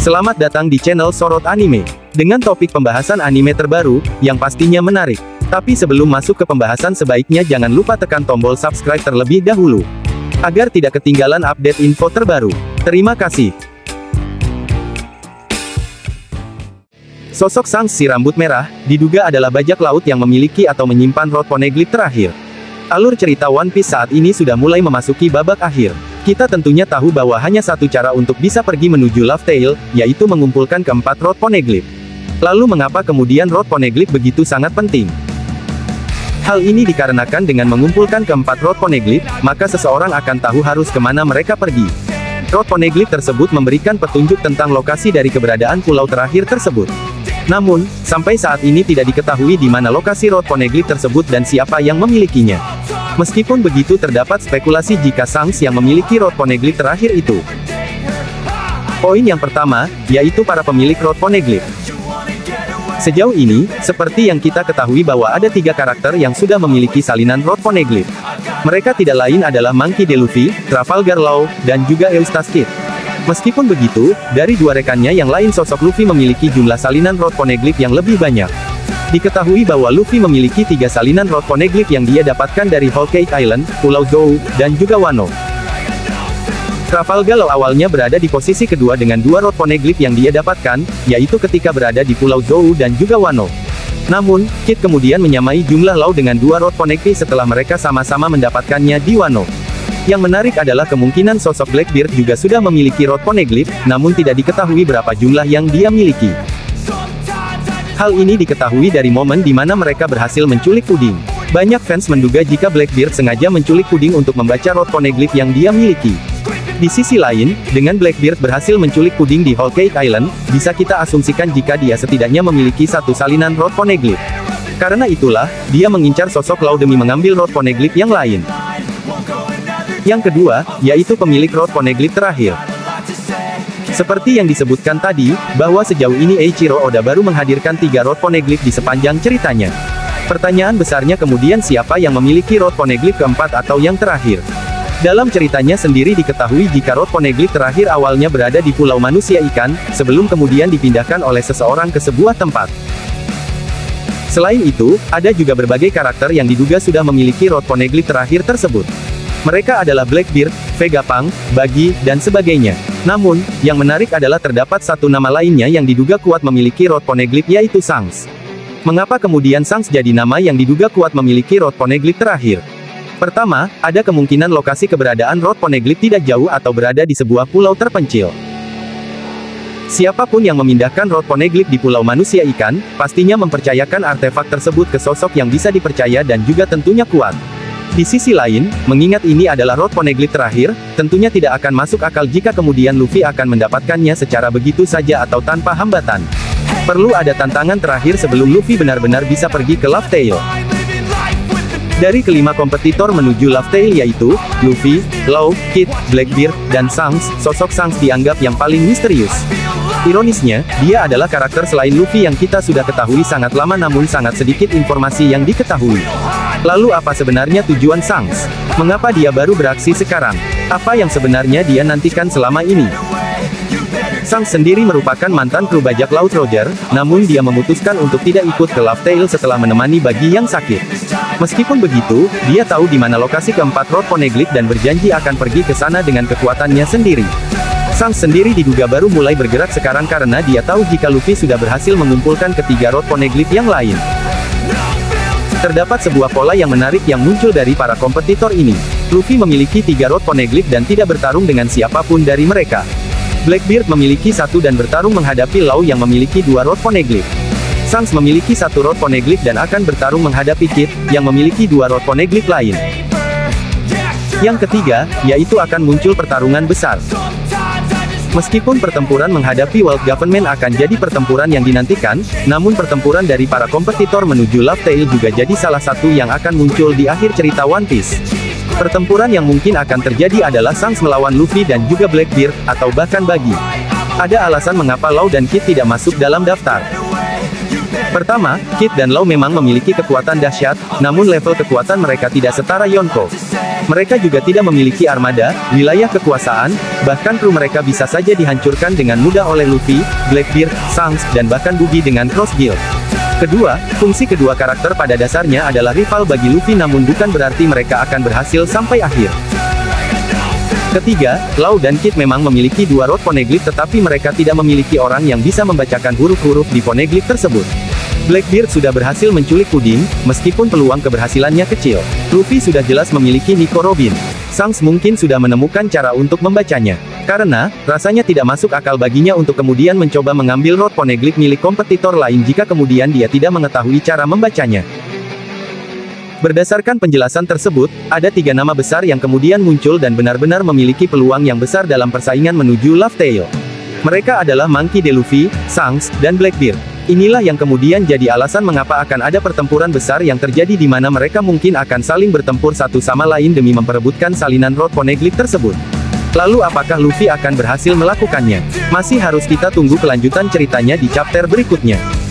Selamat datang di channel Sorot Anime. Dengan topik pembahasan anime terbaru, yang pastinya menarik. Tapi sebelum masuk ke pembahasan sebaiknya jangan lupa tekan tombol subscribe terlebih dahulu. Agar tidak ketinggalan update info terbaru. Terima kasih. Sosok sang si rambut merah, diduga adalah bajak laut yang memiliki atau menyimpan rod poneglyph terakhir. Alur cerita One Piece saat ini sudah mulai memasuki babak akhir. Kita tentunya tahu bahwa hanya satu cara untuk bisa pergi menuju Laugh Tale, yaitu mengumpulkan keempat rod poneglyph. Lalu mengapa kemudian rod poneglyph begitu sangat penting? Hal ini dikarenakan dengan mengumpulkan keempat rod poneglyph, maka seseorang akan tahu harus kemana mereka pergi. Rod poneglyph tersebut memberikan petunjuk tentang lokasi dari keberadaan pulau terakhir tersebut. Namun, sampai saat ini tidak diketahui di mana lokasi rod poneglyph tersebut dan siapa yang memilikinya. Meskipun begitu terdapat spekulasi jika Shanks yang memiliki rod poneglyph terakhir itu. Poin yang pertama, yaitu para pemilik rod poneglyph. Sejauh ini, seperti yang kita ketahui bahwa ada 3 karakter yang sudah memiliki salinan rod poneglyph. Mereka tidak lain adalah Monkey D. Luffy, Trafalgar Law, dan juga Eustace Kid. Meskipun begitu, dari 2 rekannya yang lain sosok Luffy memiliki jumlah salinan rod poneglyph yang lebih banyak. Diketahui bahwa Luffy memiliki 3 salinan rod poneglyph yang dia dapatkan dari Whole Cake Island, Pulau Zou, dan juga Wano. Trafalgar Law awalnya berada di posisi kedua dengan 2 rod poneglyph yang dia dapatkan, yaitu ketika berada di Pulau Zou dan juga Wano. Namun, Kid kemudian menyamai jumlah Law dengan 2 rod poneglyph setelah mereka sama-sama mendapatkannya di Wano. Yang menarik adalah kemungkinan sosok Blackbeard juga sudah memiliki rod poneglyph, namun tidak diketahui berapa jumlah yang dia miliki. Hal ini diketahui dari momen di mana mereka berhasil menculik puding. Banyak fans menduga jika Blackbeard sengaja menculik puding untuk membaca rod poneglyph yang dia miliki. Di sisi lain, dengan Blackbeard berhasil menculik puding di Whole Cake Island, bisa kita asumsikan jika dia setidaknya memiliki 1 salinan rod poneglyph. Karena itulah, dia mengincar sosok Law demi mengambil rod poneglyph yang lain. Yang kedua, yaitu pemilik rod poneglyph terakhir. Seperti yang disebutkan tadi, bahwa sejauh ini Eiichiro Oda baru menghadirkan 3 rod poneglyph di sepanjang ceritanya. Pertanyaan besarnya kemudian siapa yang memiliki rod poneglyph keempat atau yang terakhir? Dalam ceritanya sendiri diketahui jika rod poneglyph terakhir awalnya berada di Pulau Manusia Ikan, sebelum kemudian dipindahkan oleh seseorang ke sebuah tempat. Selain itu, ada juga berbagai karakter yang diduga sudah memiliki rod poneglyph terakhir tersebut. Mereka adalah Blackbeard, Vegapunk, Buggy, dan sebagainya. Namun, yang menarik adalah terdapat satu nama lainnya yang diduga kuat memiliki rod poneglyph yaitu Shanks. Mengapa kemudian Shanks jadi nama yang diduga kuat memiliki rod poneglyph terakhir? Pertama, ada kemungkinan lokasi keberadaan rod poneglyph tidak jauh atau berada di sebuah pulau terpencil. Siapapun yang memindahkan rod poneglyph di Pulau Manusia Ikan, pastinya mempercayakan artefak tersebut ke sosok yang bisa dipercaya dan juga tentunya kuat. Di sisi lain, mengingat ini adalah rod poneglyph terakhir, tentunya tidak akan masuk akal jika kemudian Luffy akan mendapatkannya secara begitu saja atau tanpa hambatan. Perlu ada tantangan terakhir sebelum Luffy benar-benar bisa pergi ke Laugh Tale. Dari kelima kompetitor menuju Laugh Tale yaitu, Luffy, Law, Kid, Blackbeard, dan Shanks, sosok Shanks dianggap yang paling misterius. Ironisnya, dia adalah karakter selain Luffy yang kita sudah ketahui sangat lama namun sangat sedikit informasi yang diketahui. Lalu apa sebenarnya tujuan Shanks? Mengapa dia baru beraksi sekarang? Apa yang sebenarnya dia nantikan selama ini? Shanks sendiri merupakan mantan kru bajak laut Roger, namun dia memutuskan untuk tidak ikut ke Laugh Tale setelah menemani Buggy yang sakit. Meskipun begitu, dia tahu di mana lokasi keempat rod poneglyph dan berjanji akan pergi ke sana dengan kekuatannya sendiri. Shanks sendiri diduga baru mulai bergerak sekarang karena dia tahu jika Luffy sudah berhasil mengumpulkan ketiga rod poneglyph yang lain. Terdapat sebuah pola yang menarik yang muncul dari para kompetitor ini. Luffy memiliki 3 rod poneglyph dan tidak bertarung dengan siapapun dari mereka. Blackbeard memiliki 1 dan bertarung menghadapi Law yang memiliki 2 rod poneglyph. Shanks memiliki 1 rod poneglyph dan akan bertarung menghadapi Kid, yang memiliki 2 rod poneglyph lain. Yang ketiga, yaitu akan muncul pertarungan besar. Meskipun pertempuran menghadapi World Government akan jadi pertempuran yang dinantikan, namun pertempuran dari para kompetitor menuju Laugh Tale juga jadi salah satu yang akan muncul di akhir cerita One Piece. Pertempuran yang mungkin akan terjadi adalah Shanks melawan Luffy dan juga Blackbeard, atau bahkan Buggy. Ada alasan mengapa Law dan Kid tidak masuk dalam daftar. Pertama, Kid dan Law memang memiliki kekuatan dahsyat, namun level kekuatan mereka tidak setara Yonko. Mereka juga tidak memiliki armada, wilayah kekuasaan, bahkan kru mereka bisa saja dihancurkan dengan mudah oleh Luffy, Blackbeard, Shanks, dan bahkan Buggy dengan Cross Guild. Kedua, fungsi kedua karakter pada dasarnya adalah rival bagi Luffy namun bukan berarti mereka akan berhasil sampai akhir. Ketiga, Law dan Kid memang memiliki dua road poneglyph tetapi mereka tidak memiliki orang yang bisa membacakan huruf-huruf di poneglyph tersebut. Blackbeard sudah berhasil menculik Puding, meskipun peluang keberhasilannya kecil. Luffy sudah jelas memiliki Nico Robin. Shanks mungkin sudah menemukan cara untuk membacanya. Karena, rasanya tidak masuk akal baginya untuk kemudian mencoba mengambil road poneglyph milik kompetitor lain jika kemudian dia tidak mengetahui cara membacanya. Berdasarkan penjelasan tersebut, ada 3 nama besar yang kemudian muncul dan benar-benar memiliki peluang yang besar dalam persaingan menuju Laugh Tale. Mereka adalah Monkey D. Luffy, Shanks, dan Blackbeard. Inilah yang kemudian jadi alasan mengapa akan ada pertempuran besar yang terjadi di mana mereka mungkin akan saling bertempur satu sama lain demi memperebutkan salinan road poneglyph tersebut. Lalu apakah Luffy akan berhasil melakukannya? Masih harus kita tunggu kelanjutan ceritanya di chapter berikutnya.